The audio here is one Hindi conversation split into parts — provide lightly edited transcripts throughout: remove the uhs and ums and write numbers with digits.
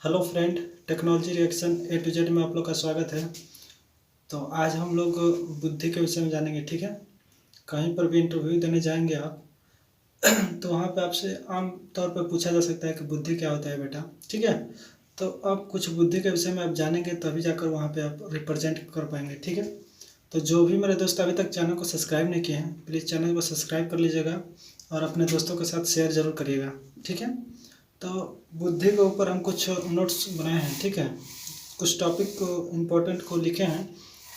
Hello friend, technology reaction A to Z में आप लोग का स्वागत है। तो आज हम लोग बुद्धि के विषय में जानेंगे। ठीक है, कहीं पर भी इंटरव्यू देने जाएंगे आप तो वहाँ पे आपसे आम तौर पर पूछा जा सकता है कि बुद्धि क्या होता है बेटा। ठीक है, तो अब कुछ बुद्धि के विषय में आप जानेंगे तभी जाकर वहाँ पे आप रिप्रेजेंट कर पाएंगे। ठीक है, तो जो भी मेरे दोस्त अभी तक चैनल को सब्सक्राइब नहीं किए हैं, प्लीज़ चैनल को सब्सक्राइब कर लीजिएगा और अपने दोस्तों के साथ शेयर ज़रूर करिएगा। ठीक है, तो बुद्धि के ऊपर हम कुछ नोट्स बनाए हैं। ठीक है, कुछ टॉपिक को इम्पोर्टेंट को लिखे हैं,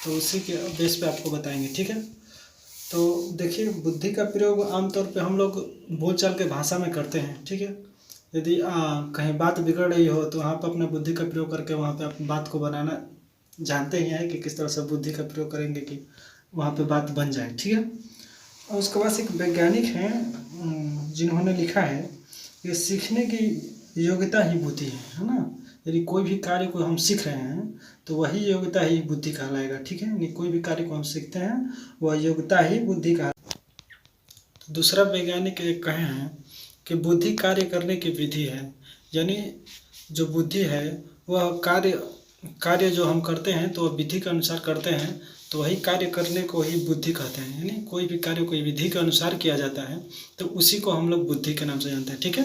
तो उसी के बेस पे आपको बताएंगे। ठीक है, तो देखिए, बुद्धि का प्रयोग आमतौर पे हम लोग बोलचाल के भाषा में करते हैं। ठीक है, यदि कहीं बात बिगड़ रही हो तो वहाँ पर अपने बुद्धि का प्रयोग करके वहाँ पे अपनी बात को बनाना जानते ही हैं कि किस तरह से बुद्धि का प्रयोग करेंगे कि वहाँ पे बात बन जाए। ठीक है, और उसके बाद एक वैज्ञानिक हैं जिन्होंने लिखा है कि सीखने की योग्यता ही बुद्धि है ना। यदि कोई भी कार्य को हम सीख रहे हैं तो वही योग्यता ही बुद्धि कहलाएगा। ठीक है, यानी कोई भी कार्य को हम सीखते हैं वह योग्यता ही बुद्धि का। तो दूसरा वैज्ञानिक एक कहे हैं कि बुद्धि कार्य करने की विधि है, यानी जो बुद्धि है वह कार्य जो हम करते हैं तो वह विधि के अनुसार करते हैं, तो वही कार्य करने को ही बुद्धि कहते हैं। यानी कोई भी कार्य कोई विधि के अनुसार किया जाता है तो उसी को हम लोग बुद्धि के नाम से जानते हैं। ठीक है,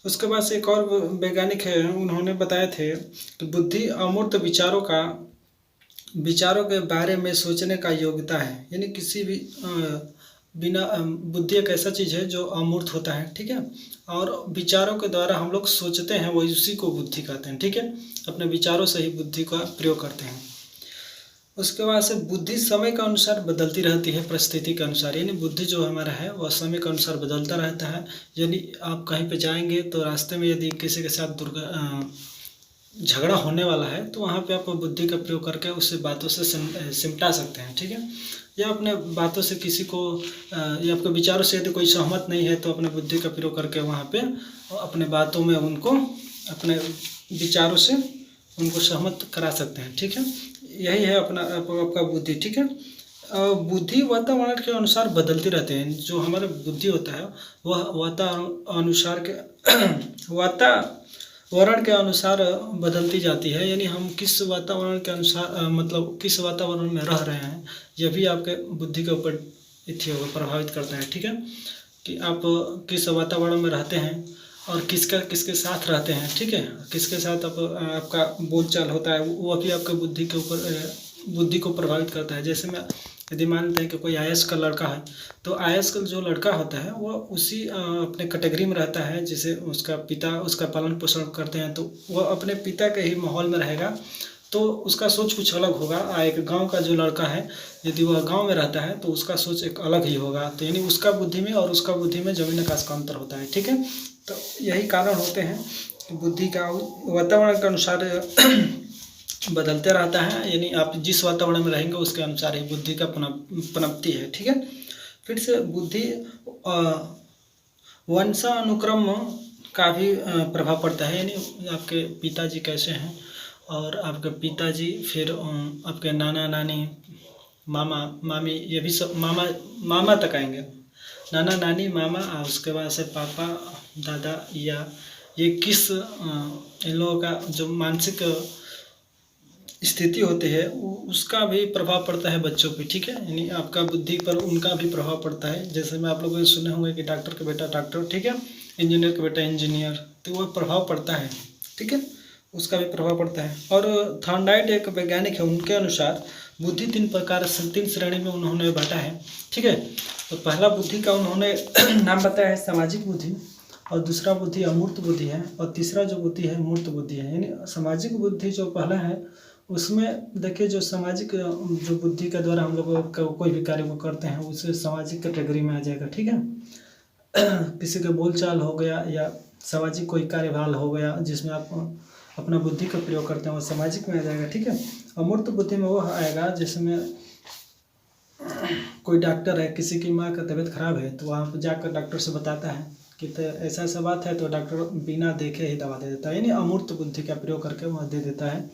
उसके बाद से एक और वैज्ञानिक है, उन्होंने बताए थे कि बुद्धि अमूर्त विचारों के बारे में सोचने का योग्यता है। यानी किसी भी बिना बुद्धि एक ऐसा चीज़ है जो अमूर्त होता है। ठीक है, और विचारों के द्वारा हम लोग सोचते हैं, वही उसी को बुद्धि कहते हैं। ठीक है, अपने विचारों से ही बुद्धि का प्रयोग करते हैं। उसके बाद से बुद्धि समय के अनुसार बदलती रहती है, परिस्थिति के अनुसार। यानी बुद्धि जो हमारा है वह समय के अनुसार बदलता रहता है। यदि आप कहीं पे जाएंगे तो रास्ते में यदि किसी के साथ झगड़ा होने वाला है तो वहाँ पे आप बुद्धि का प्रयोग करके उससे बातों से सिमटा सकते हैं। ठीक है, या अपने बातों से किसी को या आपके विचारों से यदि कोई सहमत नहीं है तो अपने बुद्धि का प्रयोग करके वहाँ पे अपने बातों में उनको अपने विचारों से उनको सहमत करा सकते हैं। ठीक है, यही है अपना आपका बुद्धि। ठीक है, बुद्धि वातावरण के अनुसार बदलती रहते हैं। जो हमारा बुद्धि होता है वह वातावरण के अनुसार बदलती जाती है। यानी हम किस वातावरण के अनुसार मतलब किस वातावरण में रह रहे हैं, यह भी आपके बुद्धि के ऊपर प्रभावित करता है। ठीक है, कि आप किस वातावरण में रहते हैं और किसके साथ रहते हैं। ठीक है, किसके साथ आपका बोलचाल होता है वो भी आपके बुद्धि को प्रभावित करता है। जैसे मैं यदि मानते हैं कि कोई आईएएस का लड़का है तो आईएएस का जो लड़का होता है वह उसी अपने कैटेगरी में रहता है जिसे उसका पिता उसका पालन पोषण करते हैं, तो वह अपने पिता के ही माहौल में रहेगा तो उसका सोच कुछ अलग होगा। एक गांव का जो लड़का है यदि वह गांव में रहता है तो उसका सोच एक अलग ही होगा। तो यानी उसका बुद्धि में और उसका बुद्धि में जमीन आकाश का अंतर होता है। ठीक है, तो यही कारण होते हैं कि बुद्धि का वातावरण के अनुसार बदलते रहता है। यानी आप जिस वातावरण में रहेंगे उसके अनुसार ही बुद्धि का पनपती है। ठीक है, फिर से बुद्धि वंशानुक्रम का भी प्रभाव पड़ता है। यानी आपके पिताजी कैसे हैं और आपके पिताजी फिर आपके नाना नानी मामा मामी, ये भी सब मामा तक आएंगे। नाना नानी मामा और उसके बाद से पापा दादा, या ये किस इन लोगों का जो मानसिक स्थिति होती है उसका भी प्रभाव पड़ता है बच्चों पे। ठीक है, यानी आपका बुद्धि पर उनका भी प्रभाव पड़ता है। जैसे मैं आप लोगों ने सुने होंगे कि डॉक्टर का बेटा डॉक्टर, ठीक है, इंजीनियर का बेटा इंजीनियर, तो वह प्रभाव पड़ता है। ठीक है, उसका भी प्रभाव पड़ता है। और थॉर्नडाइक एक वैज्ञानिक है, उनके अनुसार बुद्धि तीन श्रेणी में उन्होंने बांटा है। ठीक है, तो पहला बुद्धि का उन्होंने नाम बताया है सामाजिक बुद्धि, और दूसरा बुद्धि अमूर्त बुद्धि है, और तीसरा जो बुद्धि है मूर्त बुद्धि है। यानी सामाजिक बुद्धि जो पहला है उसमें देखिए, जो सामाजिक जो बुद्धि के द्वारा हम लोग कोई भी कार्य को करते हैं उसे सामाजिक कैटेगरी में आ जाएगा। ठीक है, किसी का बोलचाल हो गया या सामाजिक कोई कार्यभाल हो गया जिसमें आप अपना बुद्धि का प्रयोग करते हैं वो सामाजिक में आ जाएगा। ठीक है, अमूर्त बुद्धि में वो आएगा जिसमें कोई डॉक्टर है, किसी की माँ का तबीयत खराब है तो वहाँ पर जाकर डॉक्टर से बताता है कि तो ऐसा ऐसा बात है, तो डॉक्टर बिना देखे ही दवा दे देता है। यानी अमूर्त बुद्धि का प्रयोग करके वह दे देता है।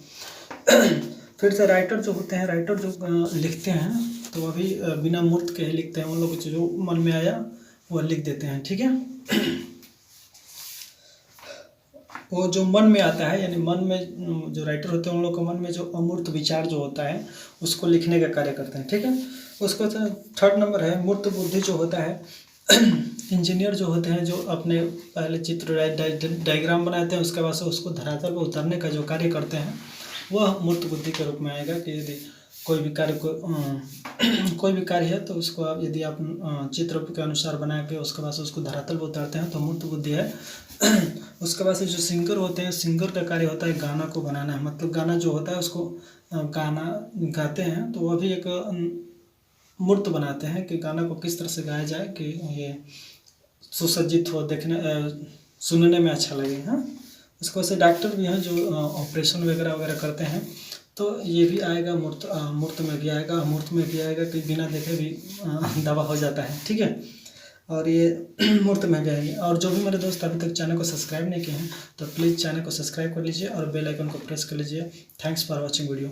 फिर से राइटर जो होते हैं, राइटर जो लिखते हैं तो वह भी बिना मूर्त के ही लिखते हैं। उन लोगों को जो मन में आया वह लिख देते हैं। ठीक है, वो जो मन में आता है, यानी मन में जो राइटर होते हैं उन लोग के मन में जो अमूर्त विचार जो होता है उसको लिखने का कार्य करते हैं, ठीक है। उसको थर्ड नंबर है मूर्त बुद्धि जो होता है। इंजीनियर जो होते हैं जो अपने पहले चित्र डायग्राम बनाते हैं, उसके बाद से उसको धरातल पर उतारने का जो कार्य करते हैं वह मूर्त बुद्धि के रूप में आएगा। कि यदि कोई भी कार्य को कोई भी कार्य है तो उसको आप यदि आप चित्र के अनुसार बना के उसके बाद से उसको धरातल पर उतारते हैं तो मूर्त बुद्धि है। उसके बाद से जो सिंगर होते हैं, सिंगर का कार्य होता है गाना को बनाना है, मतलब गाना जो होता है उसको गाना गाते हैं तो वह भी एक मूर्त बनाते हैं कि गाना को किस तरह से गाया जाए कि ये सुसज्जित हो, देखने सुनने में अच्छा लगे। हाँ, उसके बाद से डॉक्टर भी हैं जो ऑपरेशन वगैरह वगैरह करते हैं, तो ये भी आएगा मूर्त में भी आएगा, अमूर्त में भी आएगा कि बिना देखे भी दवा हो जाता है, ठीक है। और ये मूर्त में भी आएगी। और जो भी मेरे दोस्त अभी तक चैनल को सब्सक्राइब नहीं किए हैं तो प्लीज़ चैनल को सब्सक्राइब कर लीजिए और बेल आइकन को प्रेस कर लीजिए। Thanks for watching video.